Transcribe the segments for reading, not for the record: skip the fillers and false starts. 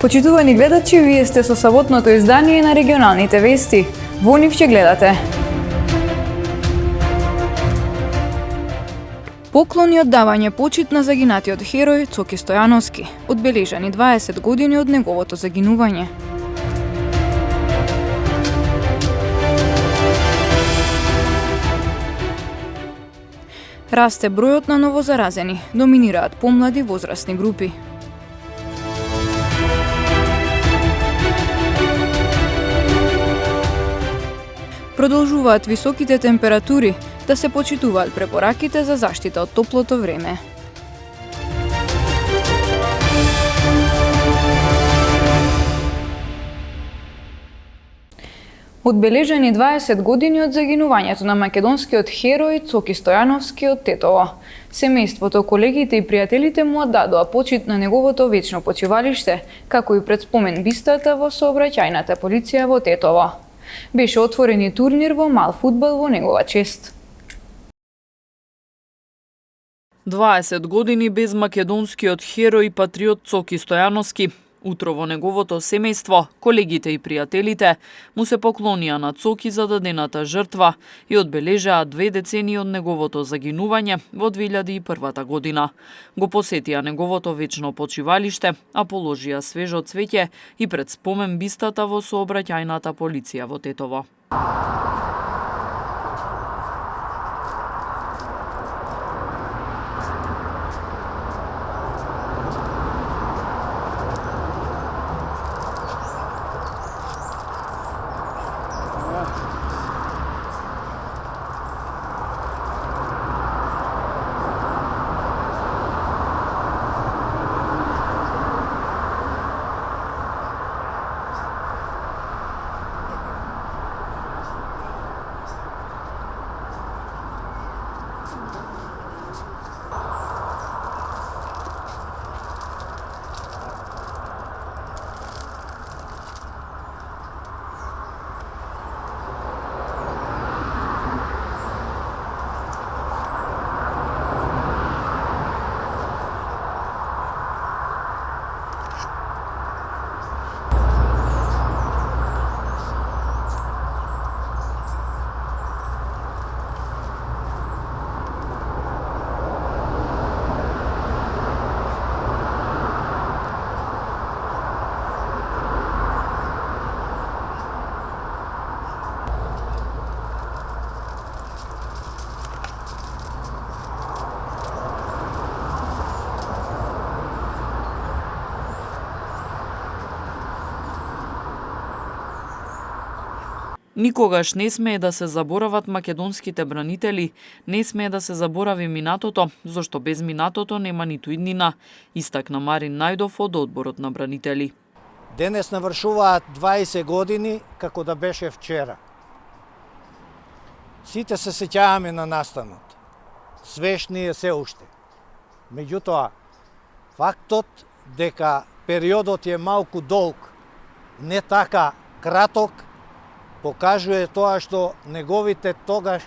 Почитувани гледачи, вие сте со саботното издание на регионалните вести. Во нив ќе гледате: поклон и оддавање почит на загинатиот херој Цоки Стојановски, одбележани 20 години од неговото загинување. Расте бројот на новозаразени, доминираат помлади возрастни групи. Продолжуваат високите температури, да се почитуваат препораките за заштита од топлото време. Одбележани 20 години од загинувањето на македонскиот херој Цоки Стојановски од Тетово. Семејството, колегите и пријателите му оддадоа почит на неговото вечно почивалиште, како и пред спомен бистата во сообраќајната полиција во Тетово. Беше отворен и турнир во мал фудбал во негова чест. 20 години без македонскиот херој и патриот Цоки Стојановски. Утро во неговото семејство, колегите и пријателите му се поклонија на Цоки за дадената жртва и одбележаа 2 децении од неговото загинување во 2001 година. Го посетија неговото вечно почивалиште, а положија свежо цвеќе и пред спомен бистата во сообраќајната полиција во Тетово. Никогаш не смее да се заборават македонските бранители, не смее да се заборави минатото, зашто без минатото нема ниту иднина, истакна Марин Најдов од одборот на бранители. Денес навршуваат 20 години како да беше вчера. Сите се сеќаваме на настанот. Свешни е се уште. Меѓутоа, фактот дека периодот е малку долг, не така краток, покажува тоа што неговите тогаш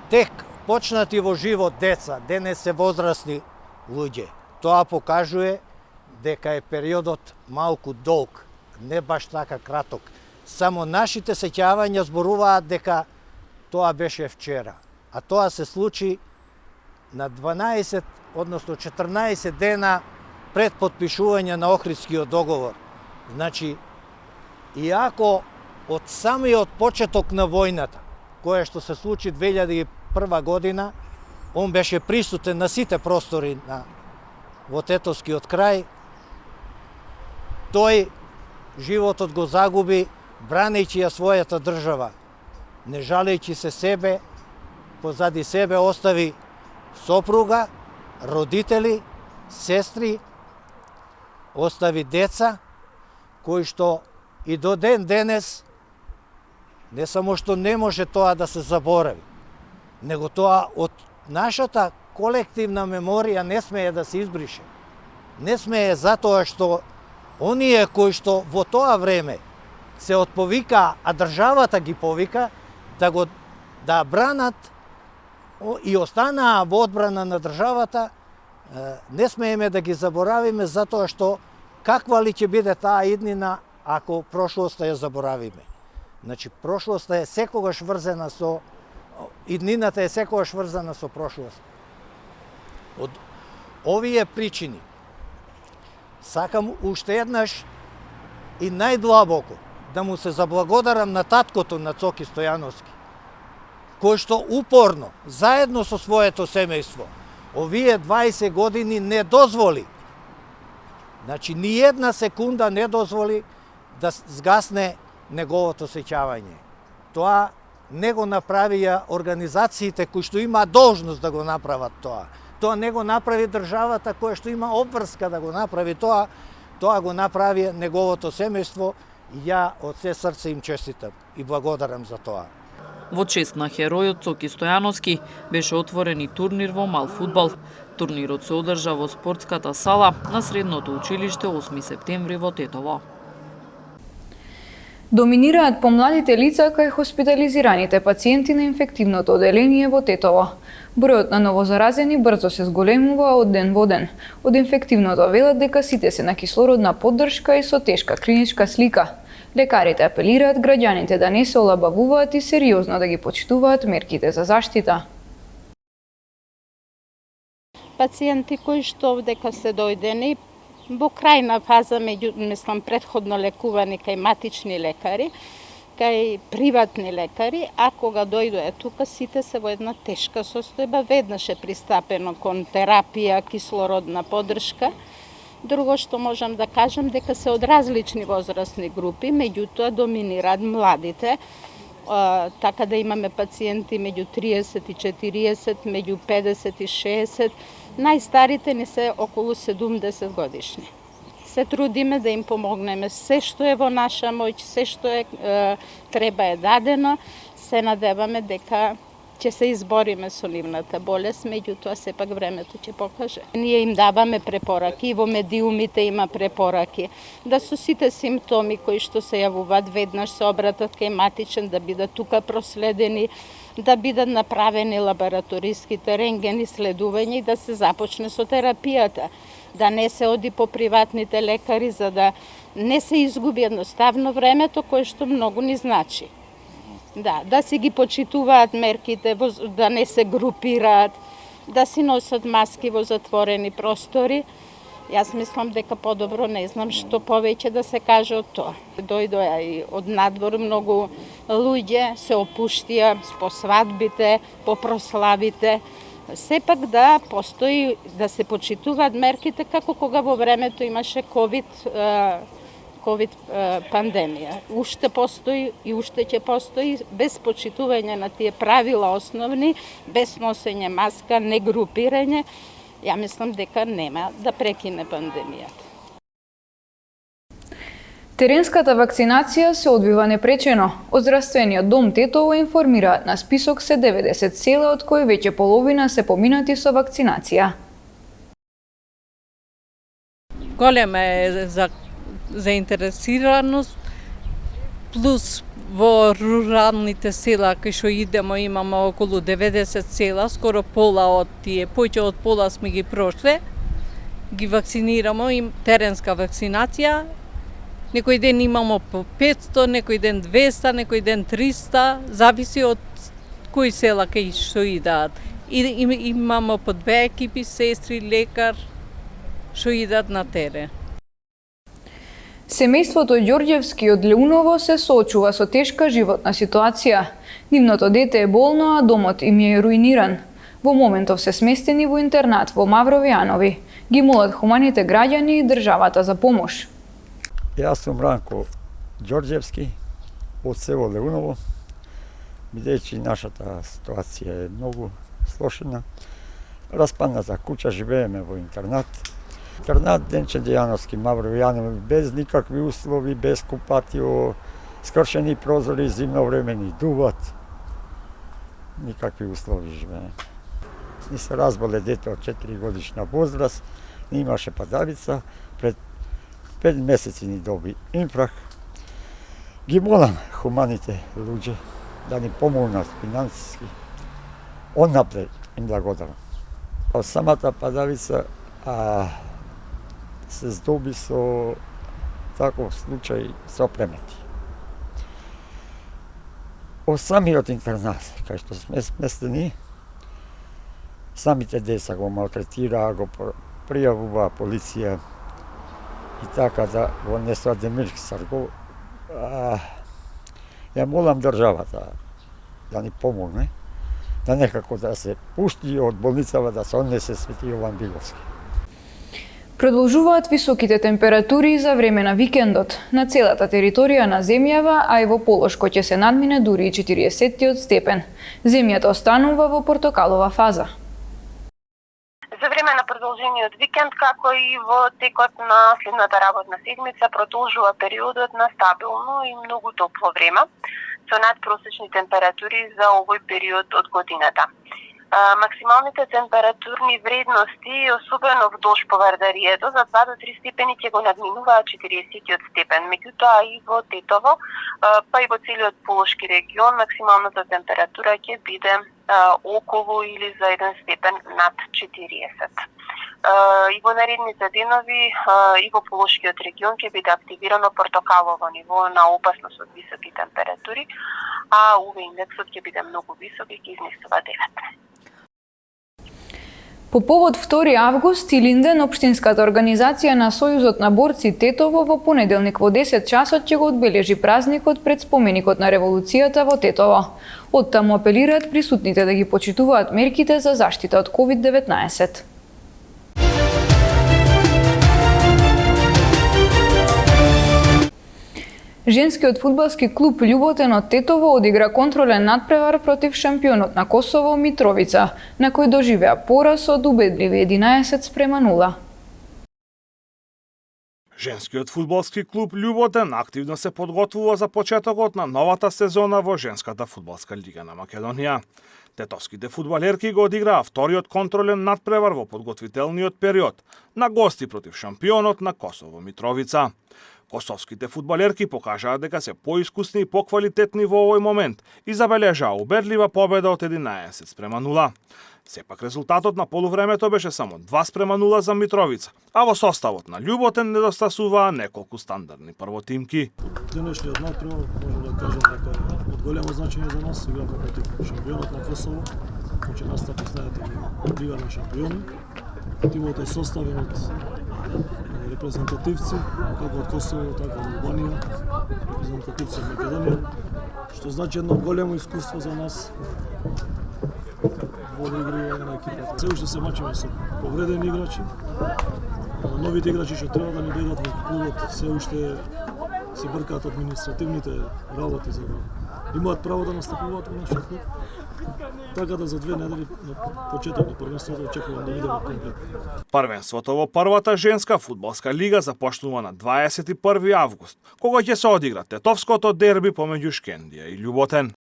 тек почнати во живот деца, денес се возрастни луѓе. Тоа покажува дека е периодот малку долг, не баш така краток. Само нашите сеќавања зборуваат дека тоа беше вчера, а тоа се случи на 12, односно 14 дена пред потпишување на Охридскиот договор. Значи, иако од самиот почеток на војната, која што се случи 2001 година, он беше присутен на сите простори во Тетовскиот крај, тој животот го загуби бранејќи ја својата држава, не жалејќи се себе, позади себе остави сопруга, родители, сестри, остави деца, кои што и до ден денес не само што не може тоа да се заборави, него тоа од нашата колективна меморија не смее да се избрише. Не смее затоа што оние кои што во тоа време се отповика, а државата ги повика, да бранат и останаа во одбрана на државата, не смееме да ги заборавиме затоа што каква ли ќе биде таа иднина ако прошлоста ја заборавиме. Значи, прошлоста е секогаш врзана со иднината е секогаш врзана со прошлост. Од овие причини сакам уште еднаш и најдлабоко да му се заблагодарам на таткото на Цоки Стојановски, кој што упорно, заедно со своето семејство, овие 20 години не дозволи, значи ни една секунда не дозволи да сгасне неговото сеќавање. Тоа не го направија организациите кои што имаат должност да го направат тоа. Тоа не го направи државата која што има обврска да го направи тоа. Тоа го направи неговото семејство и ја од се срце им честитам и благодарам за тоа. Во чест на херојот Цоки Стојановски беше отворен и турнир во мал фудбал. Турнирот се одржа во спортската сала на Средното училиште 8 септември во Тетово. Доминираат помладите лица кај хоспитализираните пациенти на инфективното оделение во Тетово. Бројот на новозаразени брзо се зголемува од ден во ден. Од инфективното велат дека сите се на кислородна поддршка и со тешка клиничка слика. Лекарите апелираат граѓаните да не се олабавуваат и сериозно да ги почитуваат мерките за заштита. Пациенти кои што дека се дојдени во крајна фаза, мислам, предходно лекувани кај матични лекари, кај приватни лекари, а кога дојдоа тука, сите се во една тешка состојба, веднаш е пристапено кон терапија, кислородна поддршка. Друго што можам да кажам дека се од различни возрастни групи, меѓутоа доминираат младите, така да имаме пациенти меѓу 30 и 40, меѓу 50 и 60, најстарите не се околу 70 годишни. Се трудиме да им помогнеме се што е во наша моќ, се што треба е дадено, се надеваме дека ќе се избориме со нивната болест, меѓутоа сепак времето ќе покаже. Ние им даваме препораки, во медиумите има препораки, да со сите симптоми кои што се јавуваат веднаш се обратат кај матичен, да бидат тука проследени, да бидат направени лабораториските рентгени следувања и да се започне со терапијата, да не се оди по приватните лекари, за да не се изгуби едноставно времето кое што многу ни значи. Да си ги почитуваат мерките, да не се групираат, да си носат маски во затворени простори. Јас мислам дека подобро не знам што повеќе да се каже од тоа. Дојдоа и од надвор многу луѓе, се опуштија по свадбите, по прославите. Сепак да постои, да се почитуваат мерките како кога во времето имаше ковид пандемија. Уште постои и уште ќе постои без почитување на тие правила основни, без носење маска, не групирање. Ја мислам дека нема да прекине пандемијата. Теренската вакцинација се одвива непречено. Од Здравствениот дом Тетово информираат на список се 90 села, од кои веќе половина се поминати со вакцинација. Голема е заинтересираност, плюс во руралните села кај што идемо имаме околу 90 села, скоро пола од тие, повеќе од пола сме ги прошле, ги вакцинираме, им теренска вакцинација. Некој ден имамо по 500, некој ден 200, некој ден 300, зависи од кои села кај што идат. И имамо по 2 екипи, сестри, лекар, што идат на терен. Семејството Ѓорѓевски од Леуново се соочува со тешка животна ситуација. Нивното дете е болно, а домот им е руиниран. Во моментов се сместени во интернат во Маврови Јанови. Ги молат хуманите граѓани и државата за помош. Јас сум Ранко Ѓорѓевски од село Леуново, бидејќи нашата ситуација е многу сложена. Распадната куќа, живееме во интернат. Интернат Денче Дејановски, Маврови Јанови, без никакви услови, без купатио, скршени прозори, зимно време ни дуват. Никакви услови живееме. Ни се разболе дете од 4 годишна возраст, не имаше падавица, пред 5 месеци ни доби инфрах. Ги молам хуманите луѓе да ни помогнат финансиски. Однапред им благодарам. Самата падавица се здоби со таков случај со племети. О самиот интернат, кај што сме сместени, самите деца го малтретираа, го пријавуваа полиција и така да го несоа Демирски Саргов. Ја молам државата да ни помогне, да некако да се пушти од болницава да се однесе Свети Јован Биловски. Продолжуваат високите температури за време на викендот. На целата територија на земјава, а и во Полошко ќе се надмине дури и 40 степен. Земјата останува во портокалова фаза. За време на продолжениот викенд, како и во текот на следната работна седмица, продолжува периодот на стабилно и многу топло време, со надпросечни температури за овој период од годината. Максималните температурни вредности, особено вдолж Повардарието, за 2 до 3 степени ќе го надминуваат 40 степен. Меѓутоа и во Тетово, па и во целиот Полошки регион, максималната температура ќе биде околу или за 1 степен над 40. И во наредните денови и во Полошкиот регион ќе биде активирано портокалово ниво на опасност од високи температури, а УВ индексот ќе биде многу висок и ќе изнесува 9. По повод 2 август, Илинден, општинската организација на Сојузот на борци Тетово, во понеделник во 10 часот ќе го одбележи празникот пред споменикот на револуцијата во Тетово. Оттаму апелираат присутните да ги почитуваат мерките за заштита од COVID-19. Женскиот фудбалски клуб Љуботен од Тетово одигра контролен надпревар против шампионот на Косово Митровица, на кој доживеа пораз од убедливи 11-0. Женскиот фудбалски клуб Љуботен активно се подготвува за почетокот на новата сезона во женската фудбалска лига на Македонија. Тетовските фудбалерки го одиграа вториот контролен надпревар во подготвителниот период на гости против шампионот на Косово Митровица. Косовските фудбалерки покажаа дека се поискусни и поквалитетни во овој момент и забележаа убедлива победа од 11-0. Сепак резултатот на полувремето беше само 2-0 за Митровица, а во составот на Љуботен недостасуваа неколку стандардни првотимки. Денешниот надпревар можам да кажам дека е од големо значење за нас. Играме против шампионот на Косово, кој ќе настапи, знаете, Лига на шампиони. Тимот е составен од репрезентативци, како од Косово, така од Албанија, репрезентативци од Македонија, што значи едно големо искуство за нас во играње на екипата. Се уште се мачиме со повредени играчи. Новите играчи што треба да ни дојдат во клубот, се уште се бркаат административните работи за да имаат право да настапуваат во нашиот клуб. Така да за 2 недели на почеток на првенството очекувам да видиме комплетно. Првенството во првата женска фудбалска лига започнува на 21 август, кога ќе се одигра тетовското дерби помеѓу Шкендија и Љуботен.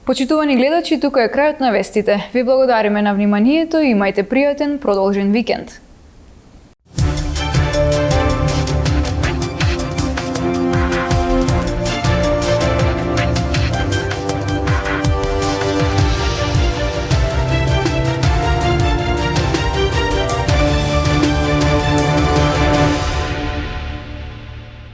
Почитувани гледачи, тука е крајот на вестите. Ви благодариме на вниманието и имајте пријатен продолжен викенд.